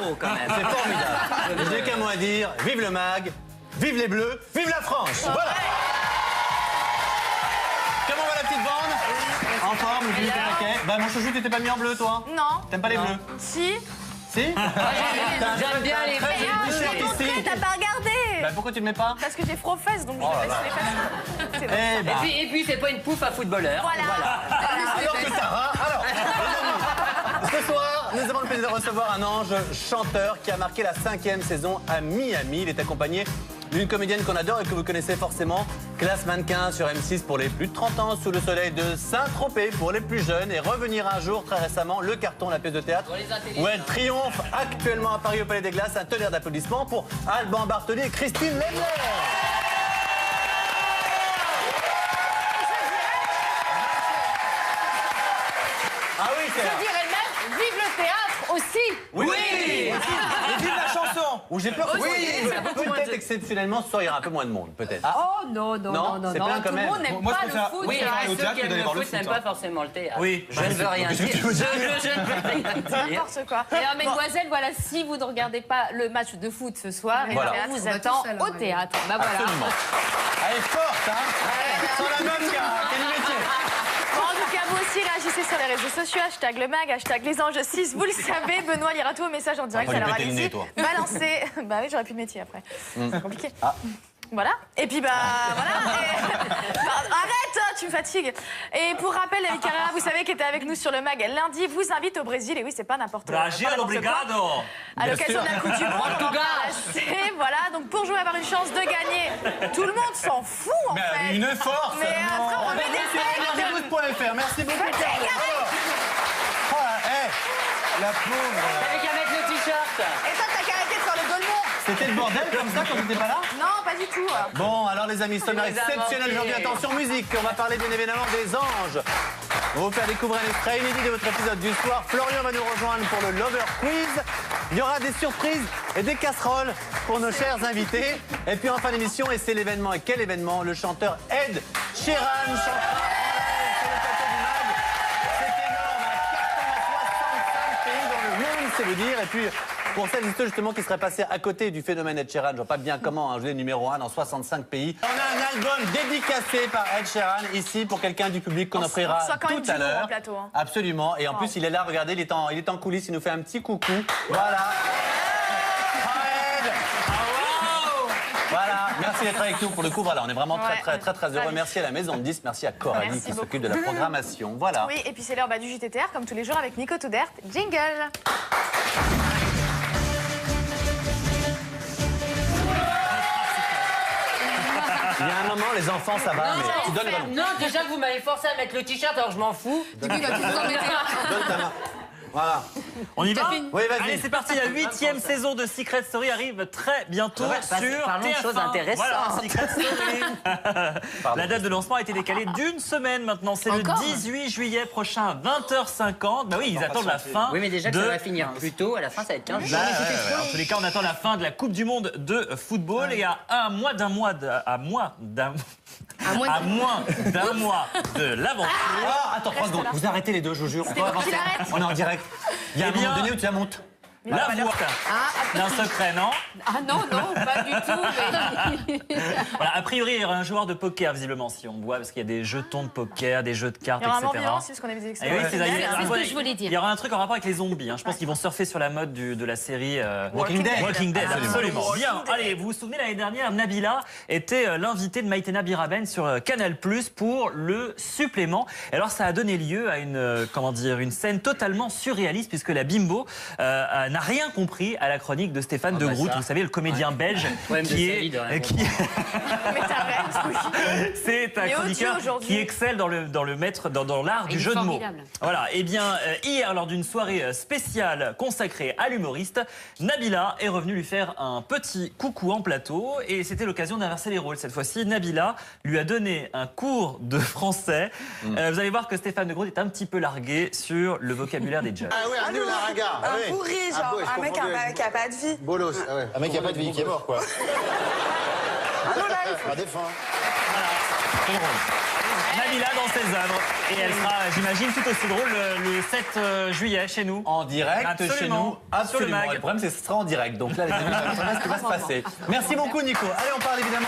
0 quand même. C'est formidable. Je n'ai qu'un mot à dire. Vive le MAG, vive les Bleus, vive la France. Voilà. Comment va la petite bande? En forme, le public est taquet. Bah mon chouchou, t'étais pas mis en bleu toi? Non. T'aimes pas les bleus? Si. Si? J'aime bien les Mais je t-shirt l'ai montré, ici. t'as pas regardé. Bah pourquoi tu le mets pas? Parce que j'ai fro-fesses, donc je Oh là vais là. sur les fesses. C'est bon. Eh bah. Et puis c'est pas une pouffe à footballeur. Voilà. Alors que Sarah, alors, les amis, ce soir, nous avons le plaisir de recevoir un ange chanteur qui a marqué la 5e saison à Miami. Il est accompagné d'une comédienne qu'on adore et que vous connaissez forcément, Classe Mannequin sur M6 pour les plus de 30 ans, Sous le soleil de Saint-Tropez pour les plus jeunes et Revenir un jour, très récemment, Le Carton, la pièce de théâtre, où elle triomphe actuellement à Paris au Palais des Glaces. Un tonnerre d'applaudissements pour Alban Bartoli et Christine Lemler. Ah oui, c'est là. Je dirais même, vive le théâtre aussi. Oui, Et vive la chanson. Ou j'ai peur que moins peut-être de- exceptionnellement, ce soir, il y aura un peu moins de monde, peut-être. Oh non, non, Non, non, non, c'est non. plein quand Tout le même. monde n'aime Moi, je pas trouve le ça- foot. Oui, Au ceux théâtre, qui que aiment d'aller le voir le foot foot, n'aiment hein. pas forcément le théâtre. Oui. Je ne veux rien dire. Je ne veux rien dire. N'importe quoi. Alors, mesdemoiselles, voilà, si vous ne regardez pas le match de foot ce soir, et Voilà. on vous attend au théâtre. Bah voilà. Absolument. Elle est forte, hein. Sans la note, quel métier. Bon, en tout cas, vous aussi, réagissez sur les réseaux sociaux. Hashtag le mag, hashtag les anges 6. Vous le savez, Benoît lira tous vos messages en direct. On va lui Alors péter le allez-y, nez, toi. balancez. Bah oui, j'aurais plus de métier après. C'est compliqué. Ah. Voilà. Et puis, bah, voilà. Arrête, tu me fatigues. Et pour rappel, David Carrera, vous savez, qui était avec nous sur le mag lundi, vous invite au Brésil. Et oui, c'est pas n'importe quoi. Brasil, obrigado. À l'occasion de la Coupe du Monde, on en Portugal. parle assez. Voilà, donc pour jouer, avoir une chance de gagner, tout le monde s'en fout, en Mais fait. une force. Mais après, on remet des règles. Énergie.fr, merci beaucoup. Oh, la pauvre. T'avais qu'à mettre le t-shirt. Et toi, t'as qu'à arrêter de faire le golemon. C'était le bordel comme ça quand t'étais pas là? Non, pas du tout. Bon, alors les amis, sommaire Évidemment. exceptionnel aujourd'hui. Attention, musique. On va parler bien évidemment des anges. On va vous faire découvrir un extrait inédit de votre épisode du soir. Florian va nous rejoindre pour le Lover Quiz. Il y aura des surprises et des casseroles pour nos chers invités. Et puis en fin d'émission, et c'est l'événement. Et quel événement? Le chanteur Ed Sheeran chantera sur le plateau du MAG. C'est énorme, un carton à 65 pays dans le monde, c'est vous dire. Et puis, pour celles et ceux justement qui seraient passés à côté du phénomène Ed Sheeran, je vois pas bien comment, je l'ai numéro 1 dans 65 pays. On a un album dédicacé par Ed Sheeran ici pour quelqu'un du public qu'on offrira on sera quand même tout à du lourd l'heure. en plateau, hein. Absolument. Et en plus, il est là, regardez, il est en coulisses, il nous fait un petit coucou. Voilà. Ed. Voilà, merci d'être avec nous pour le coup. Voilà, on est vraiment très heureux. Merci à la Maison de 10, merci à Coralie Merci qui beaucoup. s'occupe de la programmation. Voilà. Oui, et puis c'est l'heure du JTTR, comme tous les jours, avec Nico Toudert. Jingle. Il y a un moment, les enfants, ça va, mais tu donnes le ballon. Non, déjà que vous m'avez forcé à mettre le t-shirt, alors je m'en fous. Donne ta main. Voilà. On y va? Oui, vas-y. Allez, c'est parti. La 8e saison de Secret Story arrive très bientôt sur parlons de TF1. choses intéressantes. Voilà, Secret Story. La date de lancement a été décalée d'une semaine maintenant. C'est le 18 juillet prochain à 20h50. Bah oui, ils attendent la fin. Oui, mais déjà que de... ça va finir plus tôt, à la fin, ça va être 15 jours. Bah, ouais. En tous les cas, on attend la fin de la Coupe du Monde de football et à moins d'un mois de l'aventure. Ah, attends, 3 secondes. Vous arrêtez les deux, je vous jure. On peut avancer. On est en direct. Il y a un Eh bien- moment donné où tu la montes. La voix d'un secret, non? Ah non, non, pas du tout. Mais... Voilà, a priori, il y aura un joueur de poker, visiblement, si on voit, parce qu'il y a des jetons de poker, des jeux de cartes, Il y aura un etc. ambiance, c'est ce qu'on avait dit. Et oui, c'est C'est ce que je voulais dire. Il y aura un truc en rapport avec les zombies. Hein. Je pense qu'ils vont surfer sur la mode de la série Walking Dead. Walking Dead, absolument. Walking Bien. Dead. Allez, vous vous souvenez, l'année dernière, Nabila était l'invitée de Maïtena Biraben sur Canal+ pour le supplément. Et alors, ça a donné lieu à une scène totalement surréaliste, puisque la bimbo n'a rien compris à la chronique de Stéphane de Groot, ça. vous savez, le comédien belge Problème de qui série, de rien est... Mais t'arrêtes, oui. C'est un Mais chroniqueur odieux aujourd'hui. qui excelle dans l'art du Il est jeu de mots. formidable. Voilà. Et bien, hier, lors d'une soirée spéciale consacrée à l'humoriste, Nabila est revenue lui faire un petit coucou en plateau et c'était l'occasion d'inverser les rôles. Cette fois-ci, Nabila lui a donné un cours de français. Vous allez voir que Stéphane de Groot est un petit peu largué sur le vocabulaire des jeunes. Ah ouais, un nul, un ringard. Un pourri, genre un mec qui a pas de vie. Bolos, ah ouais. Un mec qui a pas de vie, qui est mort, quoi. No life. À défendre. Nabila dans ses œuvres. Et elle sera, j'imagine, tout aussi drôle le 7 juillet chez nous. En direct Absolument. chez nous, absolument. Sur le mag. Le problème, c'est que ce sera en direct. Donc là, les amis, on va voir ce qui va se passer. Merci beaucoup, Nico. Allez, on parle évidemment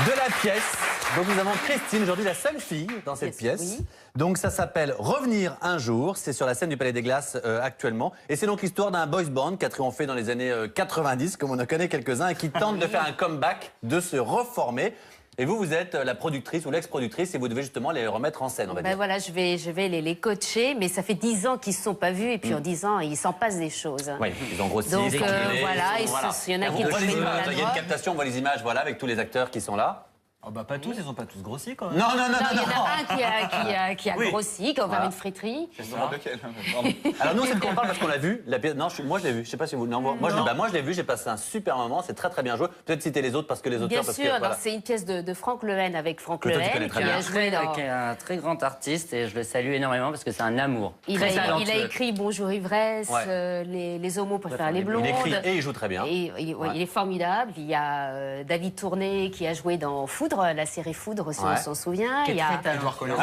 de la pièce. Donc nous avons Christine, aujourd'hui la seule fille dans cette pièce. Oui. Donc ça s'appelle Revenir un jour. C'est sur la scène du Palais des Glaces actuellement. Et c'est donc l'histoire d'un boys band qui a triomphé dans les années 90, comme on en connaît quelques-uns, et qui tente de faire un comeback, de se reformer. Et vous, vous êtes la productrice ou l'ex-productrice et vous devez justement les remettre en scène, on va dire. Voilà, je vais les coacher, mais ça fait 10 ans qu'ils ne se sont pas vus et puis en 10 ans, il s'en passe des choses. Oui, ils ont grossi, Donc décliné, voilà, ils sont- voilà. il y en a On qui voit les ont images, la il y a une drogue. captation, on voit les images, voilà, avec tous les acteurs qui sont là. Oh bah pas tous, ils ont pas tous grossi quand même. Non, non, non, Non, non, il y en non. a un qui a Oui. grossi, qui a ouvert une friterie. Alors nous, c'est de quoi on parle parce qu'on l'a vu. La pièce... Non, moi je l'ai vu. Je sais pas si vous. Non, moi je l'ai vu. J'ai passé un super moment. C'est très très bien joué. Peut-être citer les autres parce que les auteurs. Bien parce sûr, que, voilà. donc c'est une pièce de Franck Lehen avec Franck Que toi, tu Lehen connais qui très bien. a joué dans... Avec un très grand artiste et je le salue énormément parce que c'est un amour. Il Très a talentueux. écrit Bonjour Ivresse, Ouais. les homos préfèrent les blondes. Il écrit et il joue très bien. Et, il est formidable. Il y a David Tourné qui a joué dans Foudre, la série Foudre, si Ouais. on s'en souvient. Qui est Il y a très talentueux. Édouard Collin,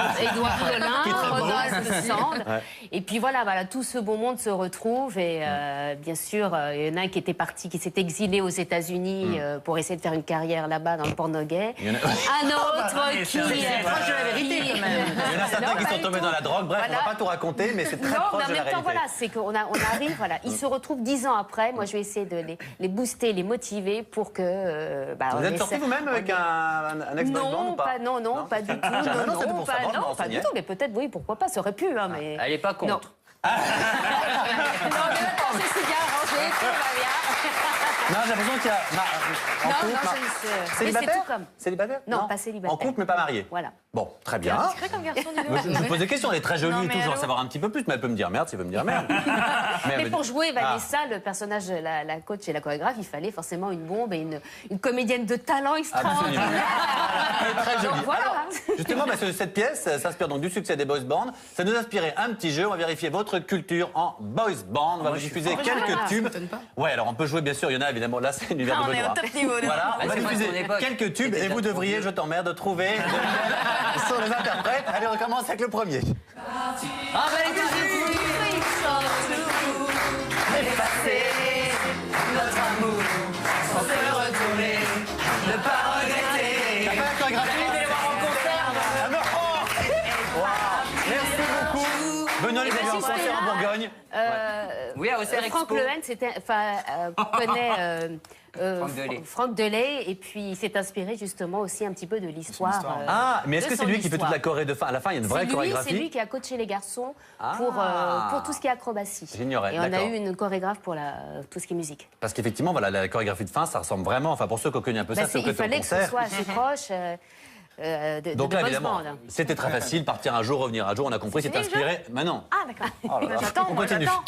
Qui est très beau. Rodolphe Sand. Ouais. Et puis voilà, tout ce beau monde se retrouve. Et bien sûr, il y en a un qui était parti, qui s'est exilé aux États-Unis pour essayer de faire une carrière là-bas dans le porno gay. Il y en a- Un autre mais qui... c'est proche de la vérité, quand même. Il y en a certains Non, qui pas sont du tombés tout. dans la drogue. Bref, on Voilà. va pas tout raconter, mais c'est très Non, proche mais de en la même temps, réalité. voilà, c'est qu'on arrive, voilà. Ils se retrouvent 10 ans après. Moi, je vais essayer de les booster, les motiver pour que... Vous êtes sorti vous-même avec un ex-boy band Non, ou pas non, pas du tout. Non, c'était pour savoir, je me pas du renseignais. tout. Mais peut-être, oui, pourquoi pas, ça aurait pu. Hein, mais... Elle est pas contre. Non. Non, mais attends, c'est bien rangé, tout va bien. Non, j'ai l'impression qu'il y a. En Non, couple, non, ma- mais c'est Célibataire tout comme. Célibataire Non, pas célibataire. En couple, mais pas marié. Voilà. Bon, très bien. Discret comme garçon, dis donc. Je vous pose des questions, elle est très jolie Non, et mais tout, je veux en allô savoir un petit peu plus, mais elle peut me dire merde s'il veut me dire merde. Mais pour jouer Ah. Vanessa, le personnage de la coach et la chorégraphe, il fallait forcément une bombe et une comédienne de talent extraordinaire. Elle est très jolie. Donc voilà. Alors, justement, parce que cette pièce s'inspire donc du succès des boys bands. Ça nous a inspiré un petit jeu. On va vérifier votre culture en boys band. On va vous diffuser quelques tubes. Ouais, alors on peut jouer, bien sûr. Il y en a évidemment. Là, c'est l'univers Ah, de on est Benoît. au top niveau. là. Voilà, on va c'est moi de diffuser ton époque. quelques tubes C'était et vous déjà devriez, trop je t'emmerde, de trouver lesquels sont les interprètes. Allez, on commence avec le premier. Ah bah elle est T'as pas la chorégraphie Ah non. Wow. Merci beaucoup. Benoît, les a vus en concert en Bourgogne. Oui, à Auxerre Franck Expo. Lehen connaît Franck Delay. Franck Delay, et puis il s'est inspiré justement aussi un petit peu de l'histoire. Ah, mais est-ce de que c'est son lui qui fait toute histoire. la choré de fin? À la fin, il y a une vraie C'est lui chorégraphie. qui a coaché les garçons Ah. pour tout ce qui est acrobatie. J'ignorais, Et on a d'accord. eu une chorégraphe pour tout ce qui est musique. Parce qu'effectivement, voilà, la chorégraphie de fin, ça ressemble vraiment, enfin pour ceux qui ont connu un peu ça, c'est Il fallait que ce concert. soit assez proche de Donc de là, boys évidemment, band. c'était très facile, partir un jour, revenir un jour, on a compris, c'est fini le jeu inspiré. Mais non. Ah, d'accord. Oh là là. J'attends, On moi, continue. j'attends.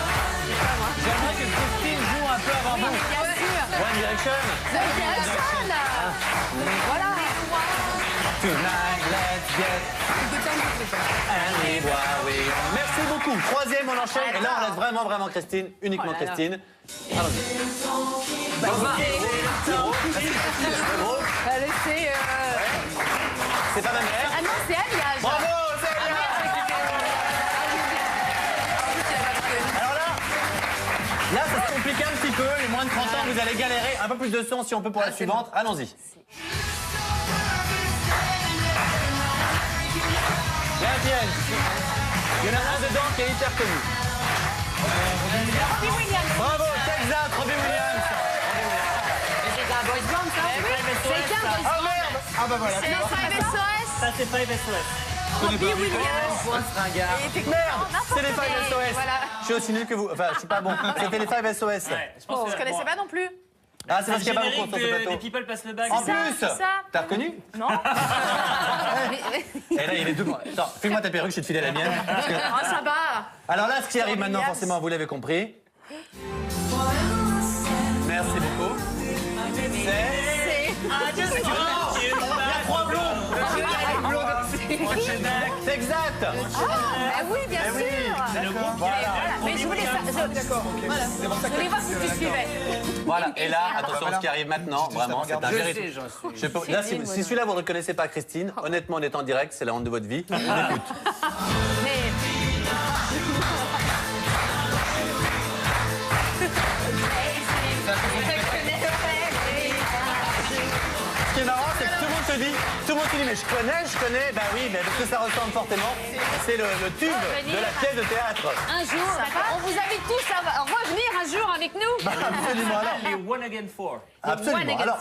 J'aimerais que Christine joue un peu avant vous. Bien sûr. One Direction. Voilà. Tonight, let's get angry while we are. Merci beaucoup. Troisième, on enchaîne. Et là, on laisse vraiment Christine, uniquement Oh là là. Christine. Allons-y. C'est pas ma mère. Ah non, c'est Alliage. Bravo, c'est elle. Alors là, ça se complique un petit peu. Les moins de 30 ans, vous allez galérer. Un peu plus de son si on peut pour la suivante. Allons-y. Il y a un piège. Il y en a un dedans qui est hyper connu. Robbie Williams. Bravo, exact, Robbie Williams. C'est un boys band, ça. C'est un boys Ah band. merde. Ah bah voilà. C'est un SOS. Ça, c'est pas SOS. Robbie Williams. Point ce ringard. Et t'es Merde, n'importe c'est les 5 quel. SOS. Voilà. Je suis aussi nul que vous. Enfin, je suis pas bon. C'était les 5 SOS. Je connaissais pas non plus. Ah, c'est parce qu'il n'y a pas beaucoup Générique sur ce des plateau. People Pass le Bac. En ça, plus, c'est ça. t'as reconnu? Non. Et là, il est deux. Attends, fais-moi ta perruque, je vais te filer la mienne. Parce que- Ah, ça va. Alors là, ce qui arrive maintenant, Williams. forcément, vous l'avez compris. Merci beaucoup. C'est. Il y a 3 blonds. C'est exact. Ah oui, bien Eh oui. sûr. Le groupe Voilà. Mais je voulais d'accord, ok. Voilà. C'est pour ça Je voulais voir si tu suivais. Voilà, et là, attention, ce qui arrive maintenant, vraiment, c'est un Je véritable... sais, j'en suis. Je sais pas- Là, si celui-là, vous ne reconnaissez pas Christine, honnêtement, on est en direct, c'est la honte de votre vie. On écoute. Ce qui est marrant, c'est que tout le monde se dit, mais je connais, bah oui, mais parce que ça ressemble fortement. C'est le tube de la pièce de théâtre. Un jour, on vous invite tous à revenir un jour avec nous. Absolument, alors. Les One Again 4. Absolument. Alors,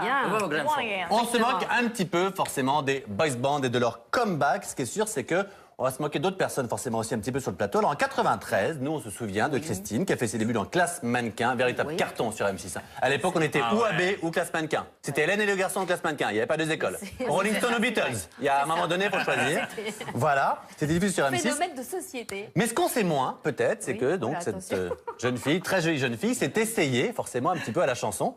Bien. on se moque un petit peu forcément des boys bands et de leur comeback. Ce qui est sûr, c'est que on va se moquer d'autres personnes forcément aussi un petit peu sur le plateau. Alors en 93, nous on se souvient de Christine qui a fait ses débuts dans Classe Mannequin, véritable carton sur M6. À l'époque, on était ou AB ou Classe Mannequin. C'était Hélène et le garçon de Classe Mannequin. Il n'y avait pas deux écoles. Rolling Stone ou Beatles. Il y a un moment donné, il faut choisir. Voilà, c'était diffusé sur M6. Phénomène de société. Mais ce qu'on sait moins, peut-être, c'est que donc voilà, cette attention. jeune fille, très jolie jeune fille, s'est essayée forcément un petit peu à la chanson.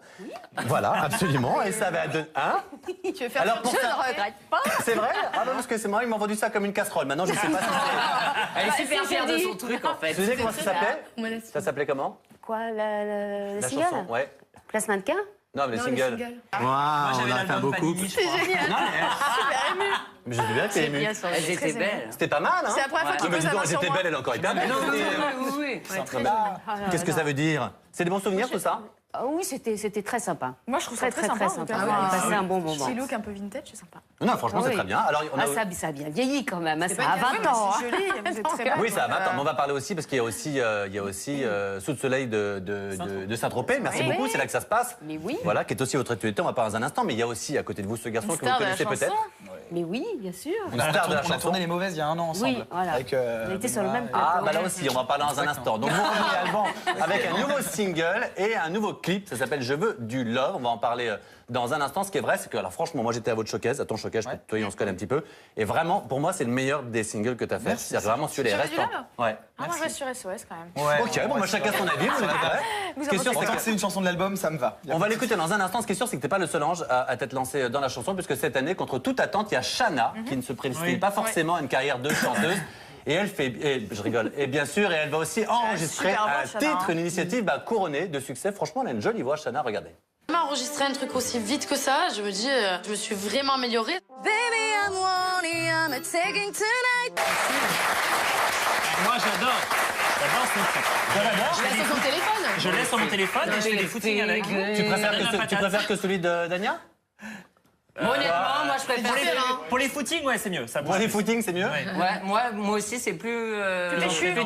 Voilà, absolument. Et ça va donner. Hein? Tu veux faire Alors pour Je ça, ne regrette pas. c'est vrai? Ah non, parce que c'est marrant, ils m'ont vendu ça comme une casserole. Maintenant, je ne sais pas si c'est. Elle est super fière de son truc en fait. Vous savez comment ça s'appelait? Ça s'appelait comment? Quoi, le La single chanson, ouais. Classe mannequin? Non, mais les singles. Moi, j'avais l'album Panini, je crois. Mais je sais bien que t'es ému. Bien sûr. Elles étaient belles. C'était pas mal, hein? C'est la première fois Non, qu'il mais pose dis la donc, main sur j'étais moi. belle, elle est encore hyper belle. Oui. Qu'est-ce que ça veut dire? C'est des bons souvenirs, tout ça? Ah oui, c'était très sympa. Moi, je trouve ça très sympa. sympa. On a passé un bon moment. Petit look un peu vintage, c'est sympa. Non, franchement, Ah c'est oui. très bien. Alors, on a... Ça a bien vieilli quand même. Ça pas a une 20 ans. C'est joli, vous êtes très belle. Oui, ça va 20 ans. Mais on va parler aussi, parce qu'il y a aussi Sous le soleil de Saint-Tropez. Merci beaucoup, c'est là que ça se passe. Mais oui. Voilà, qui est aussi votre actualité, on va parler dans un instant. Mais il y a aussi à côté de vous ce garçon que vous connaissez peut-être. Mais oui, bien sûr. Une star de la On a chanson. tourné Les Mauvaises il y a un an ensemble. Oui, voilà. Avec, On était sur le même plateau. Ah, bah là aussi, on va en parler dans un instant. Donc, vous revenez Alban avec un nouveau single et un nouveau clip. Ça s'appelle Je veux du love. On va en parler dans un instant. Ce qui est vrai, c'est que, alors franchement, moi j'étais à votre showcase, à ton showcase, toi on se connaît un petit peu. Et vraiment, pour moi, c'est le meilleur des singles que tu as fait. Merci. C'est vraiment sur les Je veux restes. du love Ouais. Ah, moi, je reste sur SOS quand même. Ouais, Ok, bon, moi chacun son avis. Vous êtes prêts? Vous Ce qui est sûr, avez c'est Tant que- que c'est une chanson de l'album, ça me va. On va l'écouter dans un instant. Ce qui est sûr, c'est que t'es pas le seul ange à t'être lancé dans la chanson, puisque cette année, contre toute attente, il y a Shana qui ne se prédestine pas forcément à une carrière de chanteuse. Et elle fait, je rigole, et bien sûr, et elle va aussi enregistrer super voix, un Shana, titre, hein. une initiative couronnée de succès. Franchement, elle a une jolie voix, Shana, regardez. Enregistrer un truc aussi vite que ça, je me dis, je me suis vraiment améliorée. Moi, j'adore. J'adore son titre. Je laisse sur son téléphone. Je laisse sur mon téléphone et je fais des footings avec. Tu préfères que celui de Dania? Honnêtement, moi je préfère. Pour les footings, ouais, c'est mieux. Ça Pour les footings, c'est mieux? Ouais. Ouais, moi aussi, c'est plus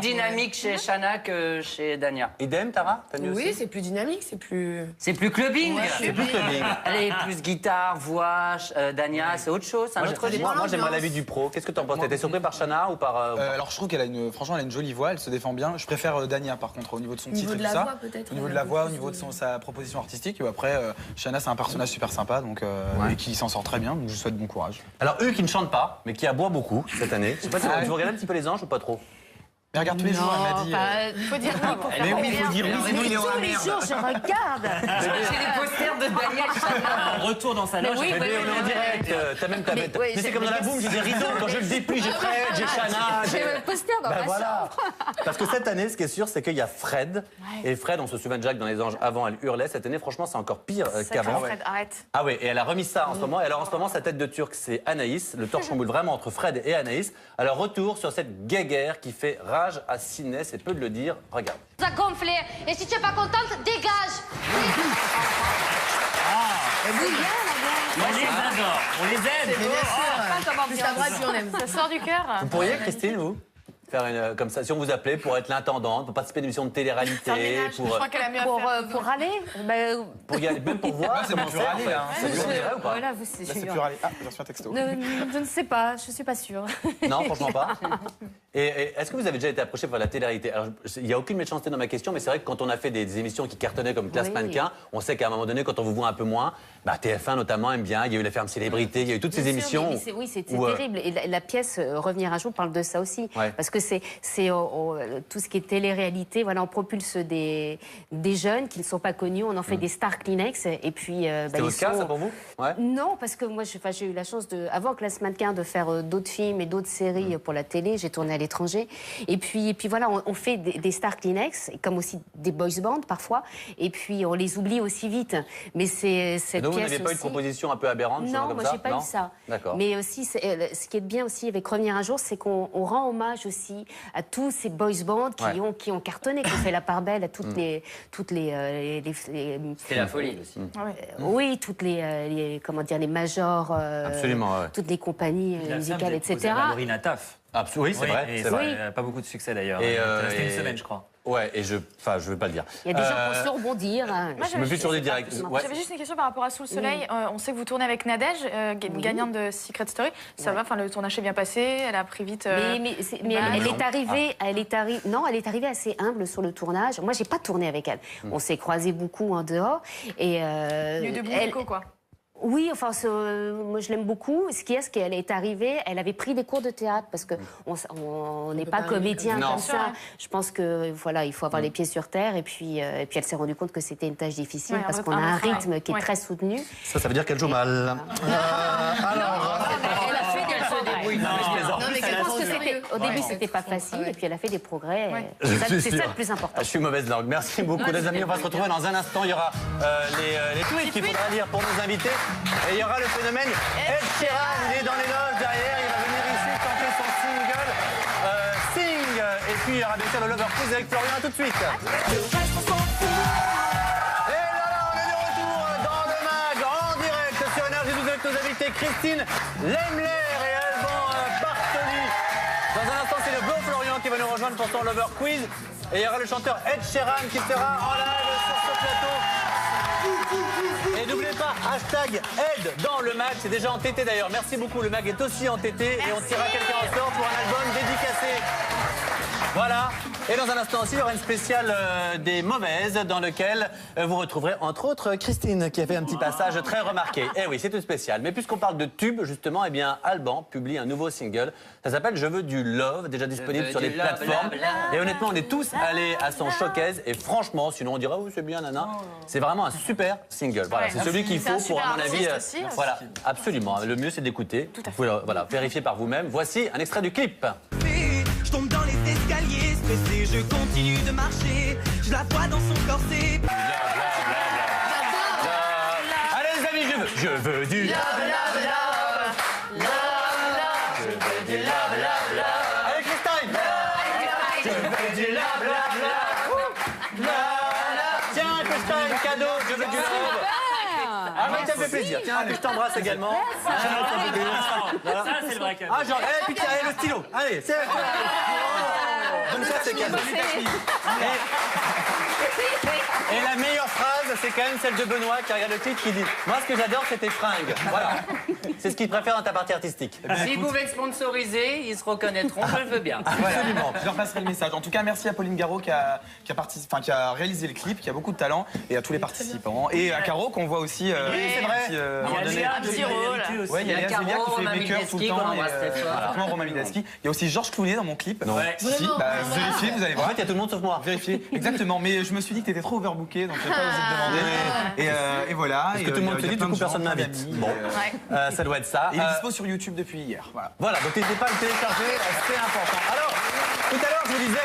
dynamique chez Shana que chez Dania. Idem, Tara? T'as mieux aussi? c'est plus dynamique, c'est plus. C'est plus clubbing. C'est plus clubbing. Elle est plus guitare, voix. Dania, c'est autre chose, c'est un autre rythme. Moi, j'aimerais l'avis du pro. Qu'est-ce que t'en penses? T'étais surpris par Shana ou par. Alors je trouve qu'elle a franchement, elle a une jolie voix, elle se défend bien. Je préfère Dania par contre au niveau de son titre et tout ça. Au niveau de la voix, au niveau de sa proposition artistique. Et après, Shana c'est un personnage super sympa donc et qui s'en sort très bien. Donc je lui souhaite bon courage. Alors, eux qui ne chantent pas, mais qui aboient beaucoup cette année. Je sais pas si tu regardes un petit peu les anges ou pas trop? Mais regarde tous les jours, elle m'a dit. Faut dire oui pour faire Mais oui, il faut dire oui, sinon il est dans la Tous les merde. jours, je regarde. J'ai des posters de Daniel Shana. En retour dans sa loge. oui, Mais on est en direct, t'as même ta bête. Mais c'est comme dans la boum, j'ai des rideaux, quand je le déplie, j'ai Fred, j'ai Shana, j'ai... J'ai le poster dans Ben ma voilà. Parce que cette année, ce qui est sûr, c'est qu'il y a Fred. Et Fred, on se souvient de Jacques dans Les Anges, avant, elle hurlait. Cette année, franchement, c'est encore pire qu'avant. Fred, arrête. Ah oui, et elle a remis ça en ce moment. Et alors en ce moment, sa tête de turc, c'est Anaïs. Le torchon boule vraiment entre Fred et Anaïs. Alors retour sur cette guéguerre qui fait rage à Sydney, c'est peu de le dire. Regarde. Ça gonflé. Et si tu es pas contente, dégage. On les adore. On les aime. C'est la vraie, puis on aime. Ça sort du cœur. Vous pourriez, Christine, vous faire une, comme ça, si on vous appelait pour être l'intendante, pour participer à une émission de télé-réalité, Je crois qu'elle a mieux à faire. Pour aller pour y aller, même pour voir. c'est mon pur aller, là. Ça vous dirait ou pas? Voilà, Là c'est plus aller. Ah, j'ai reçu un texto. Je ne sais pas, je ne suis pas sûre. Non, franchement pas. Et est-ce que vous avez déjà été approché par la télé-réalité? Alors, il n'y a aucune méchanceté dans ma question, mais c'est vrai que quand on a fait des émissions qui cartonnaient comme Classe Oui. Mannequin, on sait qu'à un moment donné, quand on vous voit un peu moins, bah, TF1 notamment aime bien, il y a eu la ferme célébrité, il y a eu toutes ces Bien émissions. sûr, mais oui, c'est où, terrible. Et la pièce Revenir un jour parle de ça aussi. Ouais. Parce que c'est tout ce qui est télé-réalité. Voilà, on propulse des jeunes qui ne sont pas connus. On en fait des stars Kleenex. Et puis, C'était votre cas, ça, pour vous? Ouais. Non, parce que moi, j'ai eu la chance, avant Classe Mannequin, de faire d'autres films et d'autres séries pour la télé. J'ai tourné à l'étranger. Et puis voilà, on fait des stars Kleenex, comme aussi des boys bands parfois. Et puis on les oublie aussi vite. Mais c'est cette donc, pièce vous n'avez pas eu de proposition un peu aberrante? Non, moi j'ai pas eu ça. D'accord. Mais aussi, ce qui est bien aussi avec Revenir un jour, c'est qu'on rend hommage aussi à tous ces boys bands qui ont cartonné, qui ont fait la part belle à toutes les C'est la folie aussi. oui, toutes les comment dire, les majors, Absolument, ouais. toutes les compagnies musicales, etc. Marina Taf. Oui, c'est vrai. Et c'est vrai. Pas beaucoup de succès d'ailleurs. Et, C'était une semaine, je crois. Ouais, et je veux pas le dire. Il y a des gens qui ont su rebondir. Je me suis sur des directs. Ouais. J'avais juste une question par rapport à Sous le Soleil. On sait que vous tournez avec Nadège, gagnante de Secret Story. Ça va, enfin, le tournage est bien passé, elle a pris vite. Mais elle est arrivée, non, elle est arrivée assez humble sur le tournage. Moi, j'ai pas tourné avec elle. On s'est croisés beaucoup en dehors. Et il y a eu de bons échos, quoi. Oui, enfin, moi je l'aime beaucoup. Ce qui est, qu'elle est arrivée, elle avait pris des cours de théâtre parce que on n'est pas comédien comme ça. Je pense que voilà, il faut avoir les pieds sur terre. Et puis elle s'est rendue compte que c'était une tâche difficile parce qu'on a un rythme qui est très soutenu. Ça veut dire qu'elle joue mal. Alors, elle a fait des progrès. Non, mais je pense que au début c'était pas facile et puis elle a fait des progrès. C'est ça le plus important. Je suis mauvaise langue. Merci beaucoup, les amis. On va se retrouver dans un instant. Il y aura les tweets qu'il faudra lire pour nos invités. Et il y aura le phénomène Ed Sheeran. Il est dans les loges derrière. Il va venir ici tenter son single Sing. Et puis il y aura bien sûr le Lover Quiz avec Florian. Tout de suite. Et là, on est de retour dans le mag en direct sur Énergie 12 avec nos invités Christine Lemler et Alban Bartoli. Dans un instant, c'est le beau Florian qui va nous rejoindre pour son Lover Quiz. Et il y aura le chanteur Ed Sheeran qui sera en live sur ce plateau. Et n'oubliez pas, hashtag Ed dans le mag, c'est déjà entêté d'ailleurs. Merci beaucoup, le mag est aussi entêté et on tirera quelqu'un en sort pour un album dédicacé. Voilà. Et dans un instant aussi, il y aura une spéciale des mauvaises dans lequel vous retrouverez entre autres Christine qui a fait un petit passage très remarqué. Eh oui, c'est une spéciale. Mais puisqu'on parle de tubes, justement, eh bien, Alban publie un nouveau single. Ça s'appelle Je veux du love, déjà disponible sur les plateformes. Et honnêtement, on est tous allés à son showcase. Et franchement, sinon on dirait, oh, c'est bien, nana. C'est vraiment un super single. Voilà, c'est celui qu'il faut pour, à mon avis. Voilà, absolument. Le mieux, c'est d'écouter. Vous pouvez vérifier par vous-même. Voici un extrait du clip. Je tombe dans les escaliers, stressé, je continue de marcher. Je la vois dans son corset. Allez les amis, je veux du love, love, love, love, love. Je veux du love, love, love. Allez Christine. Je veux du love, love, love, love. Tiens Christine, cadeau, je veux du love. Ah oui, ça me fait plaisir. Tiens, je t'embrasse également. Ça, c'est le vrai cadeau. Ah, genre, et puis tiens, le stylo. Allez, c'est... Donc ça, c'est cadeau. Et la meilleure phrase, c'est quand même celle de Benoît qui regarde le titre qui dit « Moi, ce que j'adore, c'est tes fringues. » Voilà. C'est ce qu'il préfère dans ta partie artistique. S'ils pouvaient sponsoriser, ils se reconnaîtront, je le veux bien. Absolument. Je leur passerai le message. En tout cas, merci à Pauline Garot qui a réalisé le clip, qui a beaucoup de talent, et à tous les participants. Et à Caro qu'on voit aussi. Oui, c'est vrai. Il y a un petit rôle. Ouais, il y a Léa Zélia qui fait make-up tout le temps. Romain Midaski. Il y a aussi Georges Clooney dans mon clip. Non. Si, vérifiez, vous allez voir. En fait, il y a tout le monde sauf moi. Vérifiez. Exactement. Mais je me suis dit que t'étais trop overbooké, donc j'ai pas osé te demander. Et voilà. Parce que tout le monde se dit, du coup, personne m'invite. Bon, ça doit être ça. Il est dispo sur YouTube depuis hier. Voilà, donc n'hésitez pas à le télécharger, c'est important. Alors, tout à l'heure, je vous disais,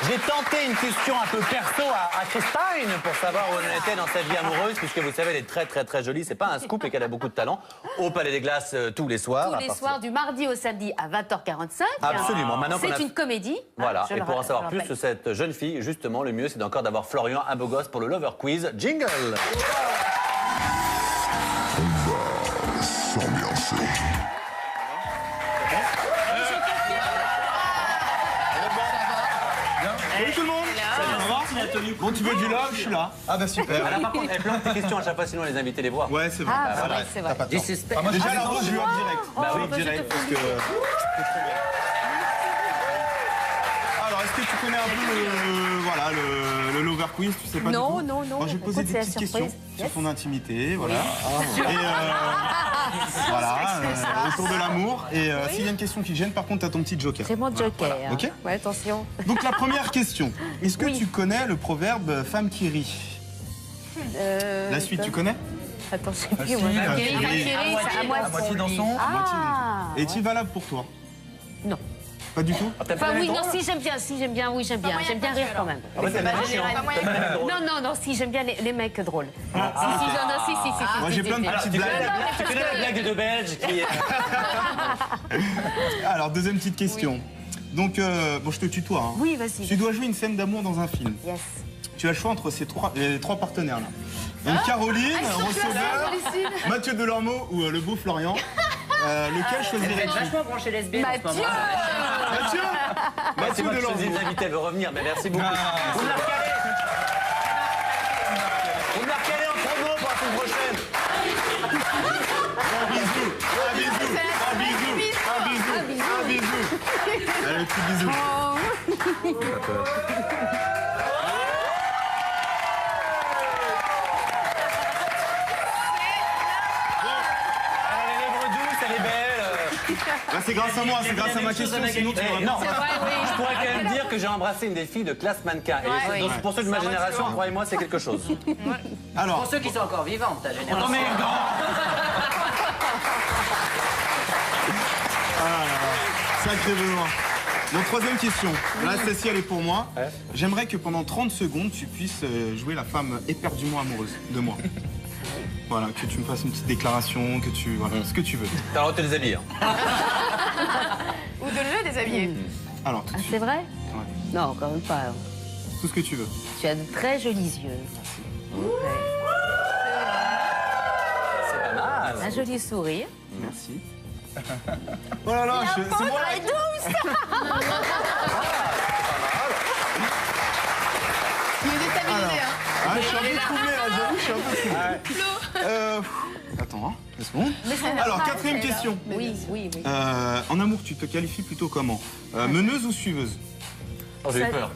j'ai tenté une question un peu perso à Christine pour savoir où elle était dans sa vie amoureuse, puisque vous savez, elle est très, très, très jolie. C'est pas un scoop et qu'elle a beaucoup de talent. Au Palais des Glaces tous les soirs. Tous les soirs, du mardi au samedi à 20h45. Absolument. Maintenant c'est une comédie. Voilà, et pour en savoir plus sur cette jeune fille, justement, le mieux, c'est encore d'avoir Florian, un beau gosse, pour le Lover Quiz. Jingle. Salut tout le monde. Bon, tu veux du love, je suis là. Ah bah super. Alors, par contre, elle plante tes questions à chaque fois, sinon les invités les voient. Ouais, c'est vrai. C'est vrai. Du suspect. Moi, déjà, alors, je lui hop direct. Bah oui, direct, parce que... Alors, est-ce que tu connais un peu le Lover Quiz, tu sais pas du tout? Non. Moi, je vais te poser des petites questions sur ton intimité, voilà. Et voilà, autour de l'amour. Et s'il y a une question qui gêne, par contre, t'as ton petit joker. C'est mon joker. Voilà. Ok. Ouais, attention. Donc la première question. Est-ce que tu connais le proverbe femme qui rit? La suite, tu connais? Attends, je sais plus. À moitié dansant, à moitié rit. Est-il valable pour toi? Non. Pas du tout. Enfin, oui, non, si j'aime bien, oui, j'aime bien. J'aime bien rire quand même. Non, si, j'aime bien les mecs drôles. Si. Moi, j'ai plein de petites blagues. Tu connais la blague des deux Belges qui... Alors, deuxième petite question. Donc, bon, je te tutoie. Hein. Oui, vas-y. Tu dois jouer une scène d'amour dans un film. Yes. Tu as le choix entre les trois partenaires là. Donc Caroline, Receveur, Mathieu Delormeau ou le beau Florian. Lequel choisirais-tu? Vachement branché lesbienne en ce moment. Mathieu Mathieu Delormeau. Les invités veut revenir, mais merci beaucoup. Vous me la recalez. Vous me la recalez en promo pour la semaine prochaine. Un bisou. Allez, le petit bisou. Là, c'est grâce à moi, c'est grâce à ma question, sinon tu m'aurais non, je pourrais quand même dire que j'ai embrassé une des filles de classe mannequin. Et donc, pour ceux de ma génération, croyez-moi, c'est quelque chose. Alors, pour ceux qui sont encore vivants, ta génération. Sacré Benoît. Donc, troisième question. Là, celle-ci, elle est pour moi. J'aimerais que pendant 30 secondes, tu puisses jouer la femme éperdument amoureuse de moi. Voilà, que tu me fasses une petite déclaration, que tu... Voilà, ce que tu veux. T'as le droit de te déshabiller. Ou de le déshabiller. Alors, tout de suite. C'est vrai? Ouais. Non, quand même pas. Tout ce que tu veux. Tu as de très jolis yeux. C'est pas mal. Un joli sourire. Merci. Oh là là, c'est moi. Elle est douce. Il est déstabilisé, hein. Ah, je suis un peu troublé, là, j'avoue, je suis un peu troublé. Attends, hein, 2 secondes. Alors, quatrième question. Oui. En amour, tu te qualifies plutôt comment? Meneuse ou suiveuse? Oh, j'ai eu peur.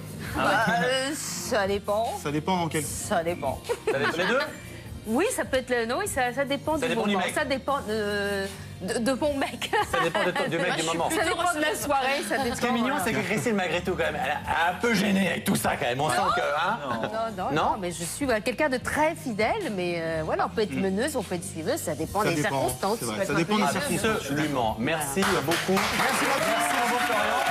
Ça dépend. Ça dépend en quel... Ça dépend. Ça dépend les deux? Oui, ça peut être le... Non, oui, ça dépend du dépend moment. du mec. Ça dépend de mon mec. Ça dépend du mec du moment. Ça dépend de la soirée, ça dépend... Ce qui est mignon, c'est que Christine, malgré tout, quand même, elle est un peu gênée avec tout ça, quand même. On sent que... Hein Non, mais je suis quelqu'un de très fidèle, mais voilà, on peut être meneuse, on peut être suiveuse, ça dépend des circonstances. Ça dépend des circonstances. Absolument. Merci beaucoup. Merci beaucoup, Florian.